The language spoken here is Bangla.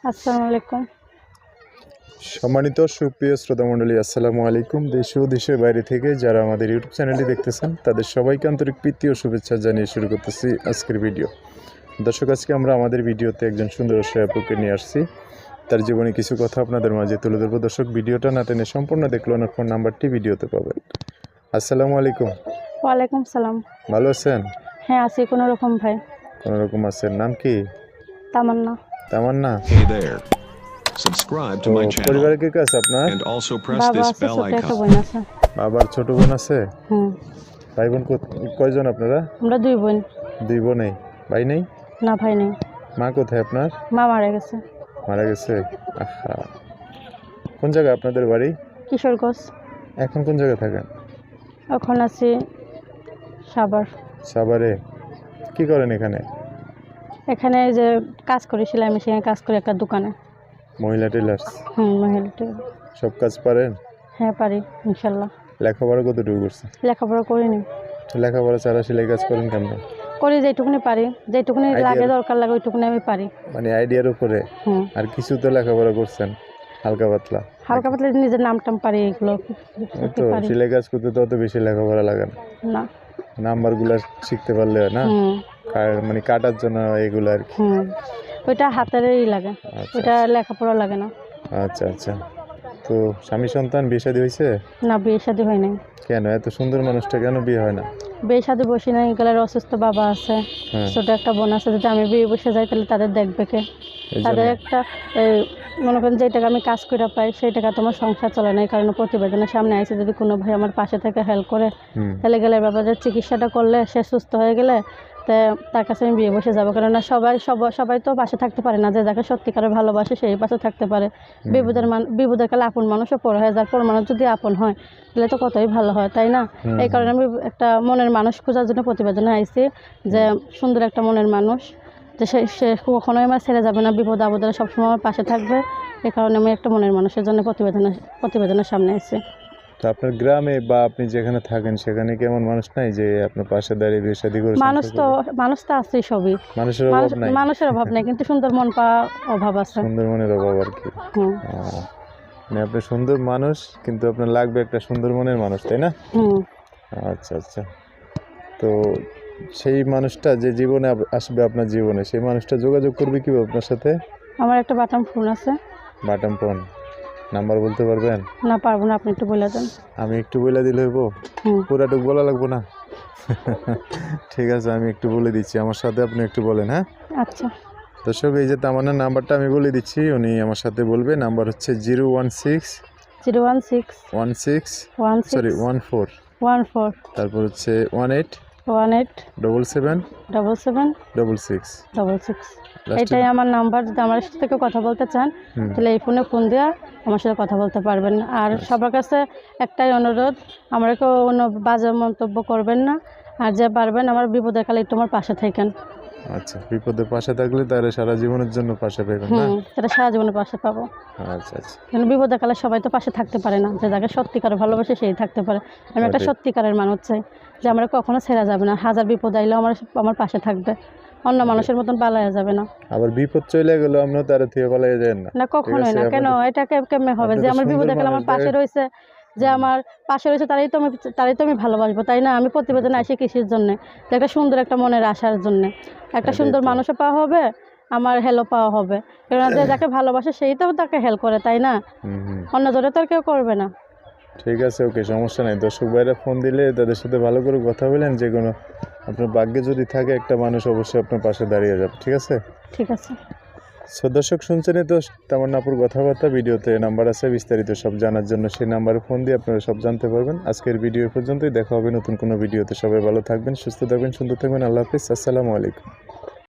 আসসালামু আলাইকুম। সম্মানিত সুপ্রিয় শ্রোতা মণ্ডলী, আসসালামু আলাইকুম। দেশ ও দেশের বাইরে থেকে যারা আমাদের ইউটিউব চ্যানেলটি দেখতেছেন তাদের সবাইকে আন্তরিক প্রীতি ও শুভেচ্ছা জানিয়ে শুরু করতেছি আজকের ভিডিও। দর্শক, আজকে আমরা আমাদের ভিডিওতে একজন সুন্দর আপুকে নিয়ে আসছি। তার জীবনে কিছু কথা আপনাদের মাঝে তুলে ধরবো। দর্শক, ভিডিওটা না টেনে সম্পূর্ণ দেখলো, ওনার ফোন নাম্বারটি ভিডিওতে পাবেন। আসসালামু আলাইকুম। ওয়ালাইকুম সালাম। ভালো আছেন? হ্যাঁ, আছি কোনো রকম ভাই। কোনো রকম আছেন। নাম কি? তামান্না। তামান্না। Hey there. Subscribe to my channel পরিবারে কে কে আছে আপনার? and also press বাবা this আছে, bell ছোট একটা icon. বোন আছে। বাবার ছোট বোন আছে? ভাই বোন কয়জন আপনারা? আমরা দুই বোন। দুই বোনে? ভাই নেই? না, ভাই নেই। মা কোথায় আপনার? মা মারা গেছে। মারা গেছে? আহা। কোন জায়গায় আপনাদের বাড়ি? কিশোরগঞ্জ। এখন কোন জায়গায় থাকেন? এখন আছি সাভার। সাভারে? কি করেন এখানে? এখানে যে কাজ করি, সেলাই মেশিনে কাজ করি একটা দোকানে। মহিলা টেলার্স? মহিলা টেলার। সব কাজ পারেন? হ্যাঁ, পারি ইনশাল্লাহ। লেখাপড়া কতটুকু করছেন? লেখাপড়া করিনি। লেখাপড়া ছাড়া সেলাই কাজ করেন কেমন? করি যেটুকুনি পারি, যেটুকুনি লাগে, দরকার লাগে ওইটুকুনি আমি পারি। মানে আইডিয়ার উপরে? আর কিছু তো লেখাপড়া করছেন হালকা পাতলা? হালকা পাতলা নিজের নাম টাম পারি, এগুলো তো সেলাই কাজ করতে তো অত বেশি লেখাপড়া লাগে না। নাম্বারগুলো শিখতে পারলে না, মানে কাটার জন্য এগুলো আর কি। ওইটা হাতেরই লাগে, ওইটা লেখাপড়া লাগে না। আচ্ছা আচ্ছা। তো স্বামী সন্তান বিয়ে শাদী হয়েছে? না, বিয়ে শাদী হয় নাই। কেন? এত সুন্দর মানুষটা কেন বিয়ে হয় না? বিয়ে শাদী বসি নাই, গেলের অসুস্থ বাবা আছে, ছোট একটা বোন আছে। যদি আমি বিয়ে বসে যাই তাহলে তাদের দেখবে কে? তাদের একটা মনে করেন যে টাকা আমি কাজ করে পাই সেই টাকা তোমার সংসার চলে না। এই কারণে প্রতিবেদনের সামনে আইসি, যদি কোনো ভাই আমার পাশে থেকে হেল্প করে তাহলে গেলের ব্যাপারে চিকিৎসাটা করলে সে সুস্থ হয়ে গেলে তার কাছে আমি বিয়ে বসে যাবো। কেননা সবাই তো পাশে থাকতে পারে না। যে যাকে সত্যিকারে ভালোবাসে সেই পাশে থাকতে পারে। বিপদের কালে আপন মানুষও পর হয়ে যায়, পর মানুষ যদি আপন হয় তাহলে তো কতই ভালো হয়, তাই না? এই কারণে আমি একটা মনের মানুষ খোঁজার জন্য প্রতিবেদনে আইছি, যে সুন্দর একটা মনের মানুষ, যে সে কখনোই আমার ছেড়ে যাবে না, বিপদ আপদে সবসময় আমার পাশে থাকবে। এই কারণে আমি একটা মনের মানুষের জন্য প্রতিবেদনের সামনে আইছি। তো আপনার গ্রামে বা আপনি যেখানে থাকেন সেখানে কি এমন মানুষ নাই যে আপনার পাশে দাঁড়িয়ে বিয়ে শাদী করে? মানুষ তো আছে সবই, মানুষের অভাব নাই, কিন্তু সুন্দর মন পাওয়া অভাব আছে। সুন্দর মনের অভাব আর কি। মানে আপনি সুন্দর মানুষ, কিন্তু আপনার লাগবে একটা সুন্দর মনের মানুষ, তাই না? আচ্ছা আচ্ছা। তো সেই মানুষটা যে জীবনে আসবে আপনার জীবনে, সেই মানুষটা যোগাযোগ করবে কিভাবে আপনার সাথে? আমার একটা বাটাম ফোন আছে। বাটাম ফোন? নাম্বার বলতে পারবেন? না, পারবো না, আপনি একটু বলে দেন। আমি একটু বলে দিলে হইব? পুরাটুকু বলা লাগবো না? ঠিক আছে, আমি একটু বলে দিচ্ছি, আমার সাথে আপনি একটু বলেন। হ্যাঁ, আচ্ছা। দর্শক, এই যে তামান্নার নাম্বারটা আমি বলে দিচ্ছি, উনি আমার সাথে বলবে। নাম্বার হচ্ছে 01614, তারপর হচ্ছে 18777766। এটাই আমার নাম্বার। যদি আমার থেকে কথা বলতে চান তাহলে এই ফোনে ফোন দিয়ে আমার সাথে কথা বলতে পারবেন। আর সবার কাছে একটাই অনুরোধ, আমার কেউ বাজে মন্তব্য করবেন না। আর যে পারবেন আমার বিপদের কালে একটু আমার পাশে থাকেন। আচ্ছা, বিপদের পাশে থাকলে তারা সারা জীবনের জন্য পাশে পাবেন না? তারা সারা জীবনের পাশে পাবো। আচ্ছা আচ্ছা। কারণ বিপদের কালে সবাই তো পাশে থাকতে পারে না, যে যাকে সত্যিকারে ভালোবাসে সেই থাকতে পারে। আমি একটা সত্যিকারের মানুষ চাই, যে আমরা কখনো ছেড়ে যাবে না, হাজার বিপদ আইলেও আমার পাশে থাকবে, অন্য মানুষের মতন পালায়া যাবে না। আবার বিপদ চলে গেল আমরা তার থেকে পালাইয়া যাবেন না? না, কখনোই না। কেন? এটা কেমনে হবে যে আমার বিপদের কালে আমার পাশে রয়েছে, যে আমার পাশে রয়েছে তারাই তো আমি ভালোবাসবো, তাই না? আমি প্রতিবেদনে আসি কিসের জন্য? একটা সুন্দর একটা মনের আশার জন্য। একটা সুন্দর মানুষও পাওয়া হবে, আমার হেল্প পাওয়া হবে। কারণ যে যাকে ভালোবাসে সেই তো তাকে হেল্প করে, তাই না? অন্য জনে তো আর কেউ করবে না। ঠিক আছে, ওকে, সমস্যা নাই। দর্শক ভাইরা ফোন দিলে তাদের সাথে ভালো করে কথা বলেন, যে কোনো আপনার ভাগ্যে যদি থাকে একটা মানুষ অবশ্যই আপনার পাশে দাঁড়িয়ে যাবে। ঠিক আছে? ঠিক আছে। সো দর্শক, শুনছেনই তো তামান্নাপুর কথাবার্তা। ভিডিওতে নাম্বার আছে, বিস্তারিত সব জানার জন্য সেই নাম্বারে ফোন দিয়ে আপনারা সব জানতে পারবেন। আজকের ভিডিও পর্যন্তই, দেখা হবে নতুন কোনো ভিডিওতে। সবাই ভালো থাকবেন, সুস্থ থাকবেন, সুন্দর থাকবেন। আল্লাহ হাফিজ, আসসালামু আলাইকুম।